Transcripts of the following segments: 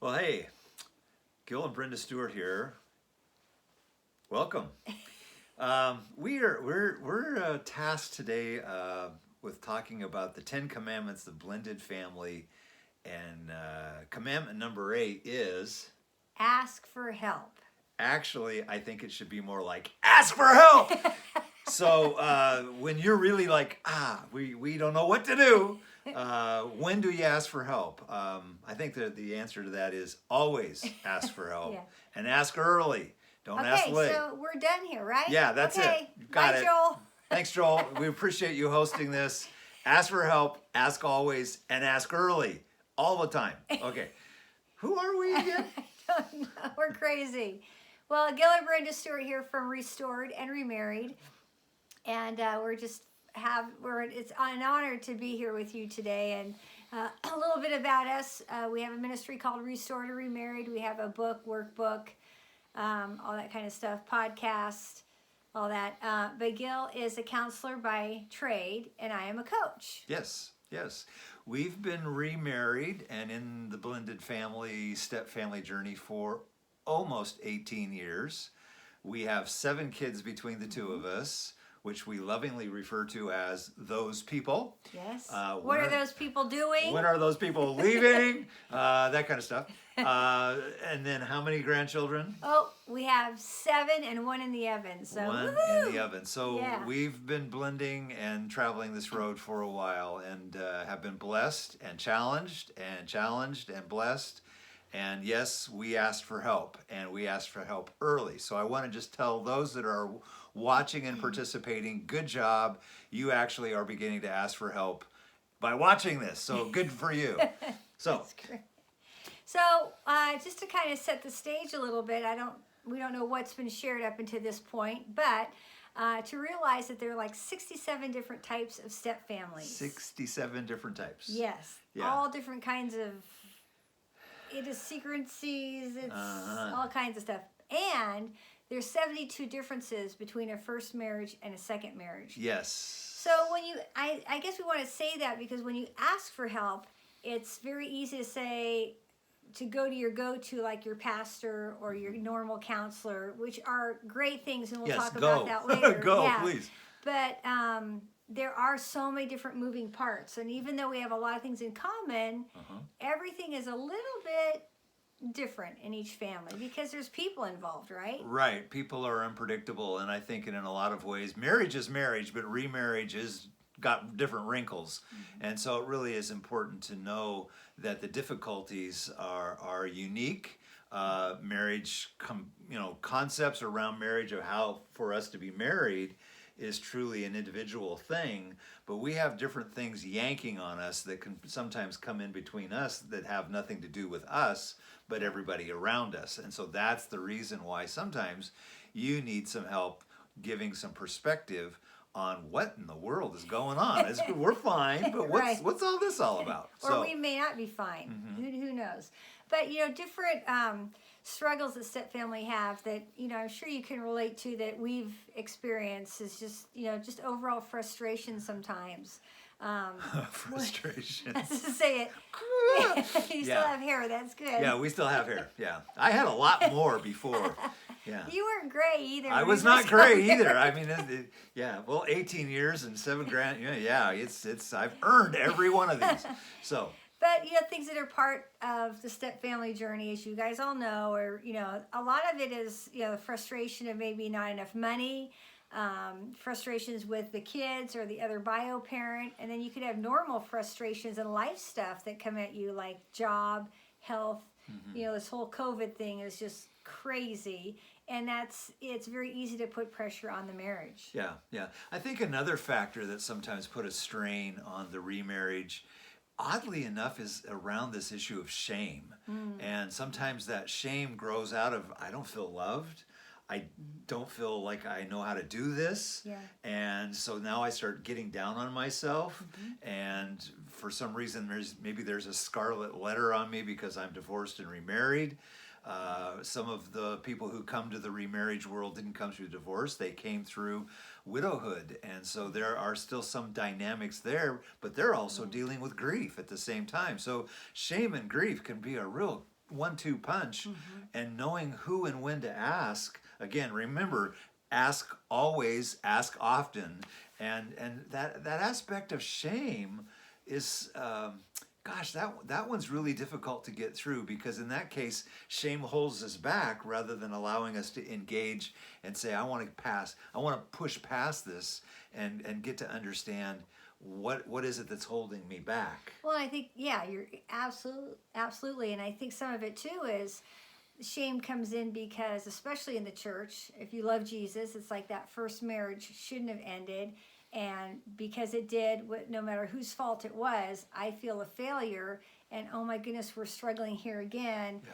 Well, hey, Gil and Brenda Stewart here. Welcome. We're tasked today with talking about the 10 Commandments of blended family, and commandment number 8 is Ask for help. actually, I think it should be more like ask for help. So when you're really like, we don't know what to do, when do you ask for help? I think that the answer to that is always ask for help. Yeah. And ask early. Don't ask Okay, late. so we're done here, right? Yeah, that's okay. it. Got Bye, it. Joel. Thanks, Joel. We appreciate you hosting this. Ask for help, ask always, and ask early. All the time. Okay. Who are we again? I don't know. We're crazy. Well, Gil and Brenda Stewart here from Restored and Remarried. And it's an honor to be here with you today. And a little bit about us. We have a ministry called Restored and Remarried. We have a book, workbook, all that kind of stuff, podcast, all that. But Gil is a counselor by trade, and I am a coach. Yes. We've been remarried and in the blended family, step family journey for almost 18 years. We have 7 kids between the two of us, which we lovingly refer to as those people. Yes. What are those people doing? When are those people leaving? That kind of stuff. And then how many grandchildren? Oh, we have 7 and 1 in the oven. So one woo-hoo! in the oven. So Yeah. we've been blending and traveling this road for a while, and have been blessed and challenged and blessed. And yes, we asked for help, and we asked for help early. So I want to just tell those that are watching and participating, good job. You actually are beginning to ask for help by watching this. So good for you. So That's great. So just to kind of set the stage a little bit, we don't know what's been shared up until this point, but to realize that there are like 67 different types of step families. 67 different types. Yes. Yeah. All different kinds of idiosyncrasies, it's all kinds of stuff. And there's 72 differences between a first marriage and a second marriage. Yes. So when I guess we want to say that because when you ask for help, it's very easy to say, to go to your go-to, like your pastor or your normal counselor, which are great things, and we'll Yes, talk go. about that later. Go, yeah. please. But there are so many different moving parts, and even though we have a lot of things in common, everything is a little bit different in each family because there's people involved, right? Right. People are unpredictable, and I think in a lot of ways, marriage is marriage, but remarriage is got different wrinkles. And so it really is important to know that the difficulties are unique. Marriage, concepts around marriage of how for us to be married is truly an individual thing, but we have different things yanking on us that can sometimes come in between us that have nothing to do with us, but everybody around us. And so that's the reason why sometimes you need some help giving some perspective on what in the world is going on. We're fine, but Right. what's all this all about? Or we may not be fine. Who knows? But different struggles that step family have that I'm sure you can relate to that we've experienced is just overall frustration sometimes. Frustration. Let's just say it. You still have hair. That's good. Yeah, we still have hair. Yeah, I had a lot more before. Yeah. You weren't gray either. I was not gray either. I mean, 18 years and 7 grand. Yeah, it's I've earned every one of these. So. But things that are part of the step family journey, as you guys all know, or a lot of it is the frustration of maybe not enough money, frustrations with the kids or the other bio parent, and then you could have normal frustrations and life stuff that come at you like job, health. This whole COVID thing is just crazy. And it's very easy to put pressure on the marriage. Yeah. I think another factor that sometimes put a strain on the remarriage, oddly enough, is around this issue of shame. And sometimes that shame grows out of, I don't feel loved. I don't feel like I know how to do this. Yeah. And so now I start getting down on myself. And for some reason, there's a scarlet letter on me because I'm divorced and remarried. Some of the people who come to the remarriage world didn't come through divorce. They came through widowhood. And so there are still some dynamics there, but they're also dealing with grief at the same time. So shame and grief can be a real one-two punch, and knowing who and when to ask. Again, remember, ask always, ask often, and that aspect of shame is. Gosh, that one's really difficult to get through, because in that case, shame holds us back rather than allowing us to engage and say, I want to push past this and get to understand what is it that's holding me back. Well, I think, yeah, you're absolutely. And I think some of it too is shame comes in because, especially in the church, if you love Jesus, it's like that first marriage shouldn't have ended. And because it did, no matter whose fault it was, I feel a failure. And oh my goodness, we're struggling here again. Yeah.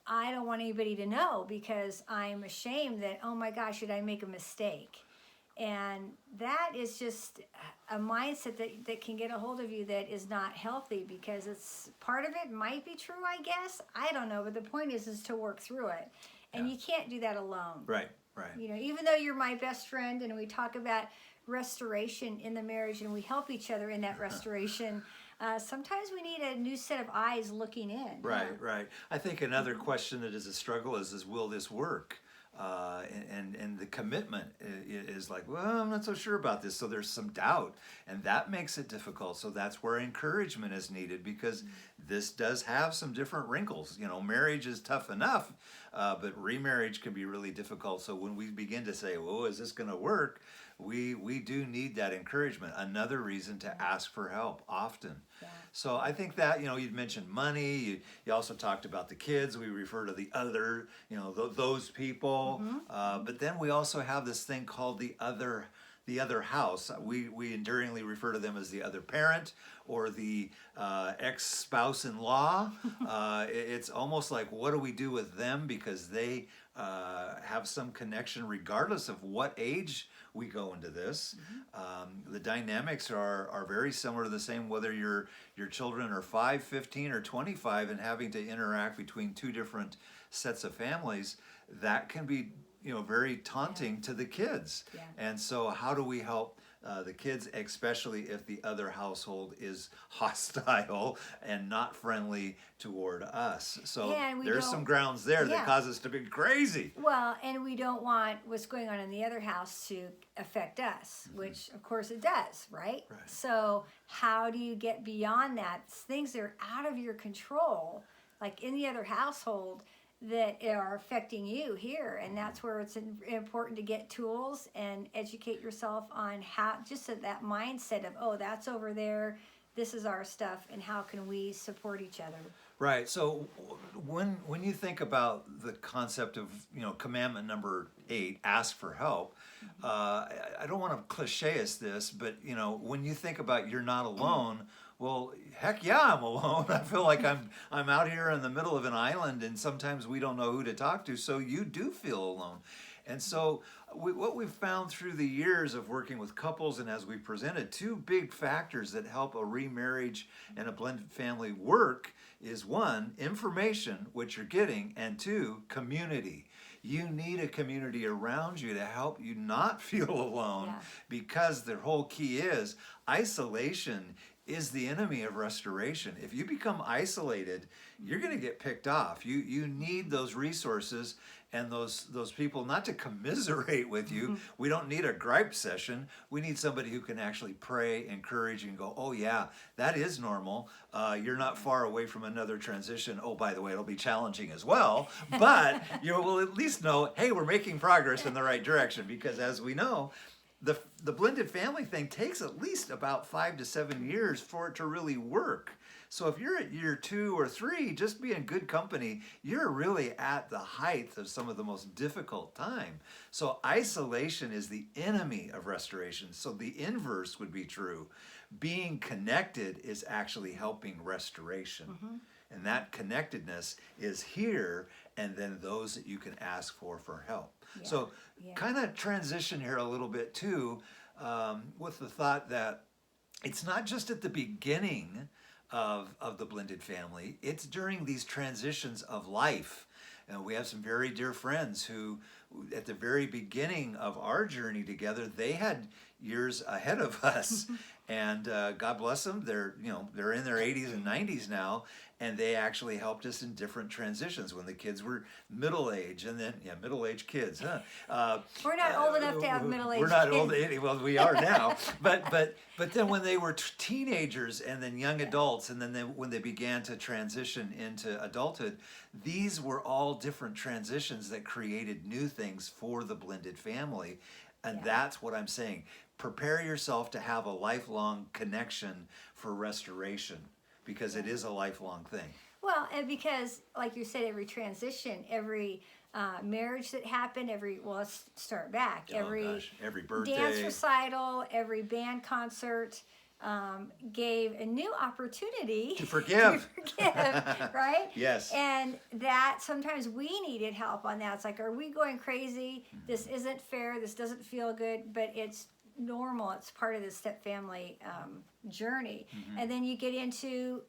I don't want anybody to know, because I'm ashamed that, oh my gosh, did I make a mistake? And that is just a mindset that can get a hold of you that is not healthy, because it's part of it might be true, I guess. I don't know. But the point is to work through it. And you can't do that alone. Right. You know, even though you're my best friend and we talk about restoration in the marriage and we help each other in that restoration, sometimes we need a new set of eyes looking in. Right. I think another question that is a struggle is will this work? And the commitment is like, well, I'm not so sure about this. So there's some doubt, and that makes it difficult. So that's where encouragement is needed, because this does have some different wrinkles. You know, marriage is tough enough, but remarriage can be really difficult. So when we begin to say, well, is this going to work? We do need that encouragement. Another reason to ask for help often. Yeah. So I think that, you know, you'd mentioned money. You also talked about the kids. We refer to the other, you know, those people. But then we also have this thing called the other house. We enduringly refer to them as the other parent or the ex-spouse-in-law. It's almost like, what do we do with them? Because they have some connection regardless of what age we go into this. The dynamics are very similar, the same whether your children are 5, 15, or 25 and having to interact between two different sets of families. That can be, you know, very taunting to the kids. And so how do we help the kids, especially if the other household is hostile and not friendly toward us? So there's some grounds there that cause us to be crazy. Well, and we don't want what's going on in the other house to affect us, which of course it does, right? So how do you get beyond that? Things that are out of your control, like in the other household, that are affecting you here. And that's where it's important to get tools and educate yourself on how, just that mindset of, oh, that's over there, this is our stuff, and how can we support each other. Right. So when you think about the concept of, you know, commandment number 8, ask for help, I don't want to cliche-ish this, but, you know, when you think about you're not alone, well, heck yeah, I'm alone. I feel like I'm out here in the middle of an island, and sometimes we don't know who to talk to, so you do feel alone. And so what we've found through the years of working with couples, and as we presented, 2 big factors that help a remarriage and a blended family work is 1, information, which you're getting, and 2, community. You need a community around you to help you not feel alone, because the whole key is isolation is the enemy of restoration. If you become isolated, you're going to get picked off. You need those resources and those people not to commiserate with you. We don't need a gripe session. We need somebody who can actually pray, encourage, and go, oh yeah, that is normal. You're not far away from another transition. Oh, by the way, it'll be challenging as well, but you will at least know, hey, we're making progress in the right direction, because as we know, the blended family thing takes at least about 5 to 7 years for it to really work. So if you're at year 2 or 3, just be in good company, you're really at the height of some of the most difficult time. So isolation is the enemy of restoration. So the inverse would be true. Being connected is actually helping restoration. And that connectedness is here, and then those that you can ask for help. So kind of transition here a little bit too, with the thought that it's not just at the beginning of the blended family, it's during these transitions of life. And we have some very dear friends who, at the very beginning of our journey together, they had years ahead of us. And God bless them, they're in their 80s and 90s now, and they actually helped us in different transitions when the kids were middle age, and then middle aged kids, huh? We're not old enough to have middle-aged We're not kids. old. Well, we are now, but then when they were teenagers and then young adults, and then when they began to transition into adulthood, these were all different transitions that created new things for the blended family, and that's what I'm saying. Prepare yourself to have a lifelong connection for restoration, because it is a lifelong thing. Well, and because, like you said, every transition, every marriage that happened, let's start back. Every birthday, dance recital, every band concert gave a new opportunity to forgive. Right? Yes. And that sometimes we needed help on that. It's like, are we going crazy? This isn't fair. This doesn't feel good, but it's normal. It's part of the step family journey. And then you get into,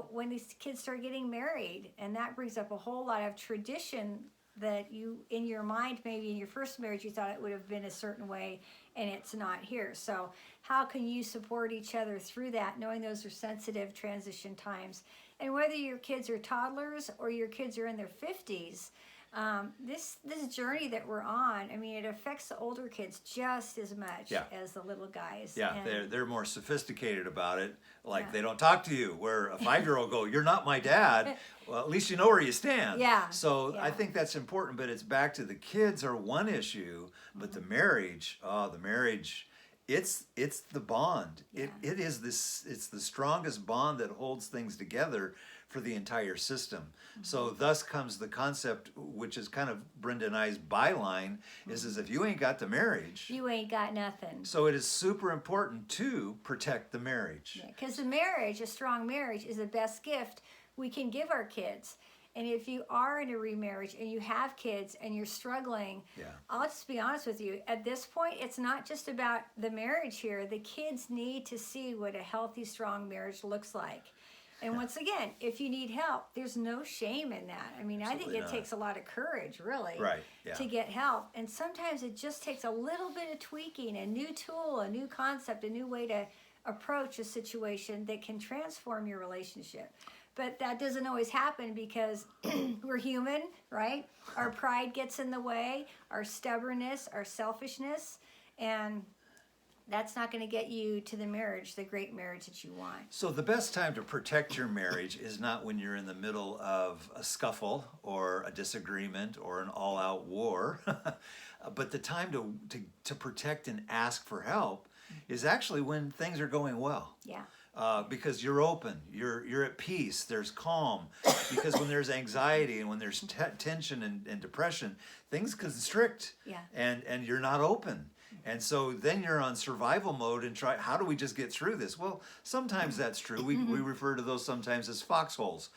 when these kids start getting married, and that brings up a whole lot of tradition that you, in your mind, maybe in your first marriage, you thought it would have been a certain way, and it's not here. So how can you support each other through that, knowing those are sensitive transition times? And whether your kids are toddlers or your kids are in their 50s, this journey that we're on, I mean, it affects the older kids just as much as the little guys. Yeah, they're more sophisticated about it. Like they don't talk to you. Where a 5-year-old go, "You're not my dad." Well, at least you know where you stand. Yeah. So I think that's important. But it's back to the kids are one issue, but the marriage, it's the bond. Yeah. It is this. It's the strongest bond that holds things together for the entire system. So thus comes the concept, which is kind of Brenda and I's byline, is if you ain't got the marriage, You ain't got nothing. so it is super important to protect the marriage. Because the marriage, a strong marriage, is the best gift we can give our kids. And if you are in a remarriage and you have kids and you're struggling, I'll just be honest with you. At this point, it's not just about the marriage here. The kids need to see what a healthy, strong marriage looks like. And once again, if you need help, there's no shame in that. I mean, Absolutely I think it not. takes a lot of courage, really, Right, yeah. to get help. And sometimes it just takes a little bit of tweaking, a new tool, a new concept, a new way to approach a situation that can transform your relationship. But that doesn't always happen because we're human, right? Our pride gets in the way, our stubbornness, our selfishness, and that's not going to get you to the marriage, the great marriage that you want. So the best time to protect your marriage is not when you're in the middle of a scuffle or a disagreement or an all-out war, but the time to protect and ask for help is actually when things are going well. Yeah. Because you're open, you're at peace, there's calm. Because when there's anxiety and when there's tension and depression, things constrict, and you're not open. And so then you're on survival mode and how do we just get through this? Well, sometimes that's true. We refer to those sometimes as foxholes.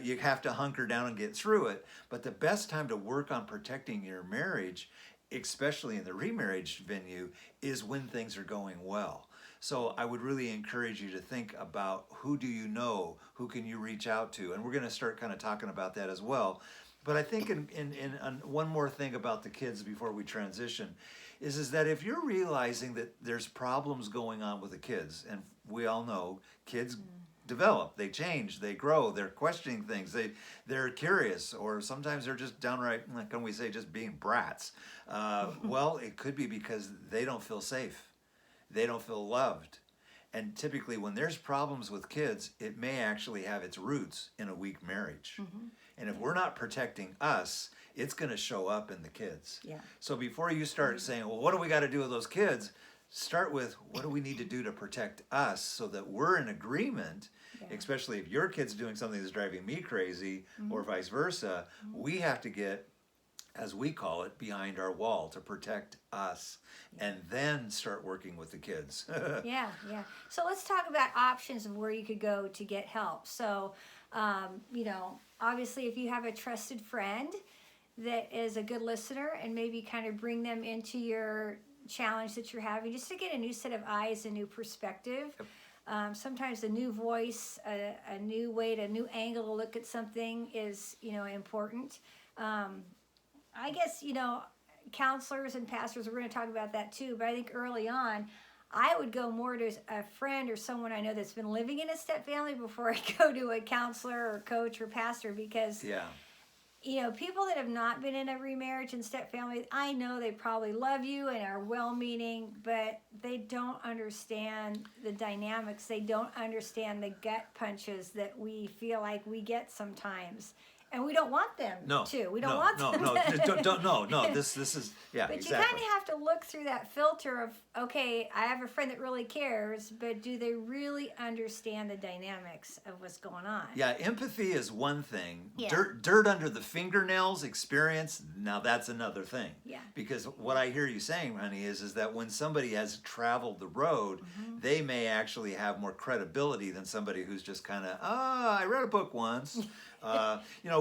You have to hunker down and get through it. But the best time to work on protecting your marriage, especially in the remarriage venue, is when things are going well. So I would really encourage you to think about who do you know, who can you reach out to? And we're going to start kind of talking about that as well. But I think in one more thing about the kids before we transition is that if you're realizing that there's problems going on with the kids, and we all know kids develop, they change, they grow, they're questioning things, they're curious, or sometimes they're just downright, can we say, just being brats. Well, it could be because they don't feel safe. They don't feel loved. And typically when there's problems with kids, it may actually have its roots in a weak marriage. And if we're not protecting us, it's going to show up in the kids. Yeah. So before you start saying, well, what do we got to do with those kids? Start with, what do we need to do to protect us so that we're in agreement, especially if your kid's doing something that's driving me crazy or vice versa. We have to get, as we call it, behind our wall to protect us and then start working with the kids. Yeah. So let's talk about options of where you could go to get help. So, obviously if you have a trusted friend that is a good listener and maybe kind of bring them into your challenge that you're having just to get a new set of eyes, a new perspective. Sometimes a new voice, a new way, a new angle to look at something is, important. I guess, counselors and pastors, we're going to talk about that too, but I think early on, I would go more to a friend or someone I know that's been living in a step family before I go to a counselor or coach or pastor, because Yeah. People that have not been in a remarriage and step family, I know they probably love you and are well-meaning, but they don't understand the dynamics. They don't understand the gut punches that we feel like we get sometimes. And we don't want them to. We don't want them to. No. This is, yeah, but exactly. you kind of have to look through that filter of, okay, I have a friend that really cares, but do they really understand the dynamics of what's going on? Yeah, empathy is one thing. Yeah. Dirt under the fingernails experience, now that's another thing. Yeah. Because what I hear you saying, honey, is that when somebody has traveled the road, they may actually have more credibility than somebody who's just kind of, I read a book once.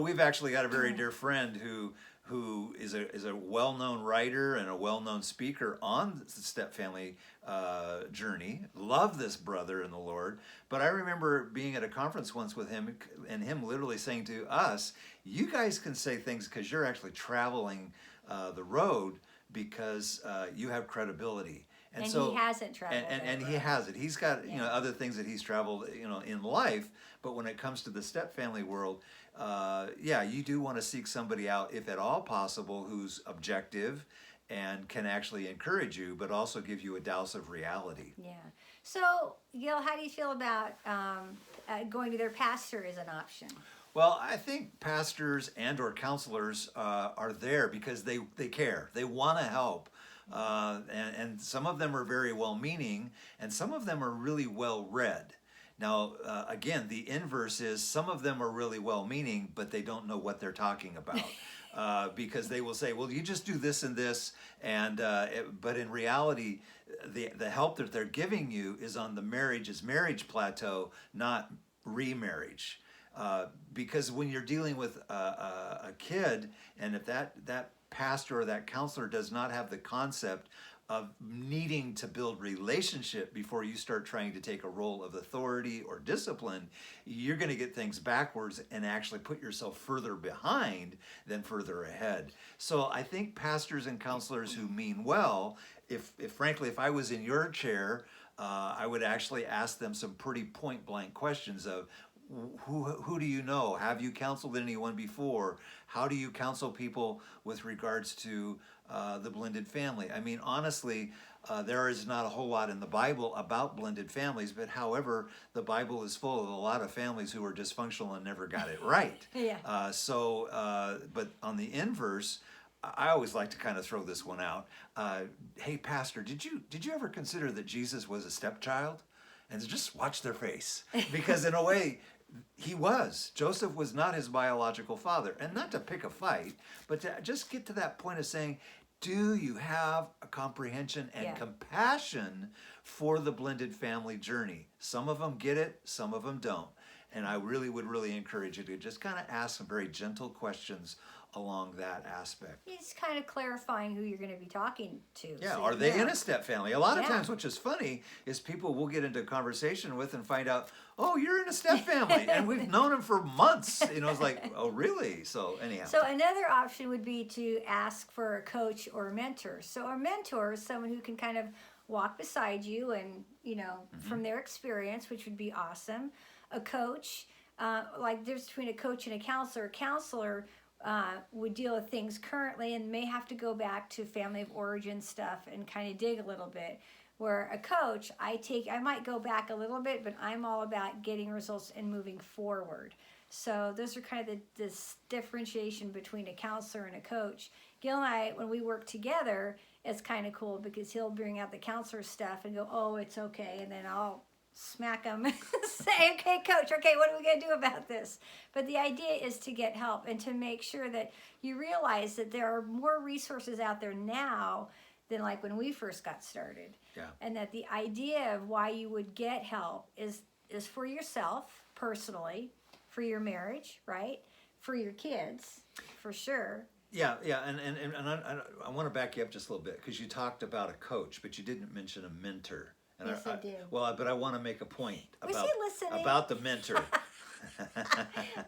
We've actually got a very dear friend who is a well-known writer and a well-known speaker on the step family journey. Love this brother in the Lord. But I remember being at a conference once with him and him literally saying to us, you guys can say things because you're actually traveling the road because you have credibility. And so he hasn't traveled. And he hasn't. He's got other things that he's traveled in life. But when it comes to the step family world, you do want to seek somebody out, if at all possible, who's objective and can actually encourage you, but also give you a dose of reality. Yeah. So, Gil, how do you feel about going to their pastor as an option? Well, I think pastors and or counselors are there because they care. They want to help. And some of them are very well-meaning, and some of them are really well-read. Now, again, the inverse is some of them are really well-meaning, but they don't know what they're talking about. Because they will say, well, you just do this and this, but in reality, the help that they're giving you is on the marriage plateau, not remarriage. Because when you're dealing with a kid, and if that pastor or that counselor does not have the concept of needing to build relationship before you start trying to take a role of authority or discipline, you're going to get things backwards and actually put yourself further behind than further ahead. So I think pastors and counselors who mean well, if frankly, if I was in your chair, I would actually ask them some pretty point blank questions of, who do you know? Have you counseled anyone before? How do you counsel people with regards to the blended family? I mean, honestly, there is not a whole lot in the Bible about blended families, but however, the Bible is full of a lot of families who are dysfunctional and never got it right. Yeah. But on the inverse, I always like to kind of throw this one out. Hey, pastor, did you ever consider that Jesus was a stepchild? And just watch their face, because in a way, he was. Joseph was not his biological father. And not to pick a fight, but to just get to that point of saying, do you have a comprehension and compassion for the blended family journey? Some of them get it, some of them don't. And I would really encourage you to just kind of ask some very gentle questions along that aspect. It's kind of clarifying who you're going to be talking to. Yeah, so are they in a step family? A lot of times, which is funny, is people will get into a conversation with and find out, oh, you're in a step family, and we've known them for months. It's like, oh, really? So anyhow. So another option would be to ask for a coach or a mentor. So a mentor is someone who can kind of walk beside you and, from their experience, which would be awesome. A coach, like there's between a coach and a counselor. A counselor would deal with things currently and may have to go back to family of origin stuff and kind of dig a little bit. Where a coach, I might go back a little bit, but I'm all about getting results and moving forward. So those are kind of this differentiation between a counselor and a coach. Gil and I, when we work together, it's kind of cool because he'll bring out the counselor stuff and go, oh, it's okay. And then I'll smack him and say, okay, coach, okay, what are we going to do about this? But the idea is to get help and to make sure that you realize that there are more resources out there now than like when we first got started. Yeah. And that the idea of why you would get help is for yourself personally, for your marriage, right? For your kids, for sure. Yeah, and I want to back you up just a little bit because you talked about a coach, but you didn't mention a mentor. And yes, I did. But I want to make a point about the mentor.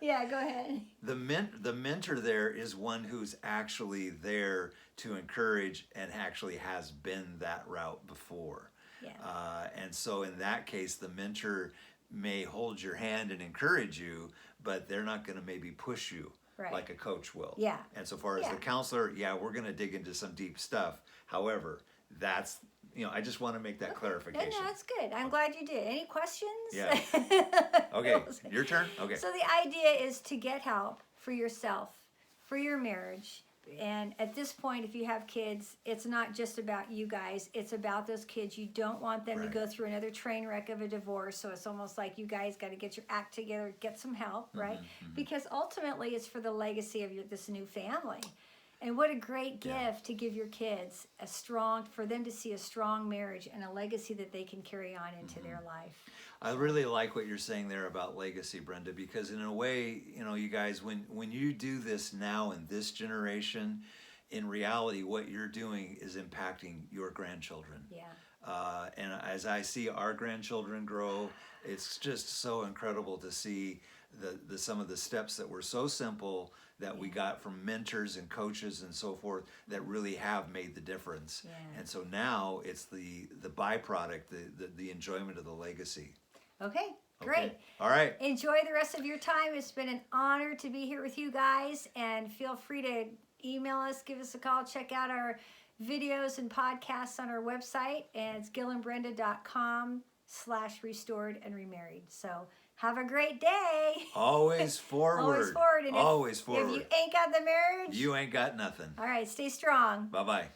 Yeah, go ahead. The mentor there is one who's actually there to encourage and actually has been that route before. Yeah. And so in that case, the mentor may hold your hand and encourage you, but they're not going to maybe push you Right. like a coach will. Yeah. And so far as Yeah. the counselor, we're going to dig into some deep stuff. However, that's, I just want to make that clarification. No, that's good. I'm glad you did. Any questions? Yeah. Okay, your turn? Okay. So the idea is to get help for yourself, for your marriage. And at this point, if you have kids, it's not just about you guys. It's about those kids. You don't want them to Right. go through another train wreck of a divorce. So it's almost like you guys got to get your act together, get some help, right? Because ultimately, it's for the legacy of this new family. And what a great gift to give your kids for them to see a strong marriage and a legacy that they can carry on into their life. I really like what you're saying there about legacy, Brenda, because in a way, you guys, when you do this now in this generation, in reality, what you're doing is impacting your grandchildren. Yeah. And as I see our grandchildren grow, it's just so incredible to see some of the steps that were so simple that we got from mentors and coaches and so forth that really have made the difference. Yeah. And so now it's the byproduct, the enjoyment of the legacy. Okay, great. Okay. All right. Enjoy the rest of your time. It's been an honor to be here with you guys. And feel free to email us, give us a call, check out our videos and podcasts on our website. And it's gilandbrenda.com/restored and remarried. So have a great day. Always forward. Always forward. And Always if forward. you ain't got the marriage, You ain't got nothing. all right, stay strong. Bye-bye.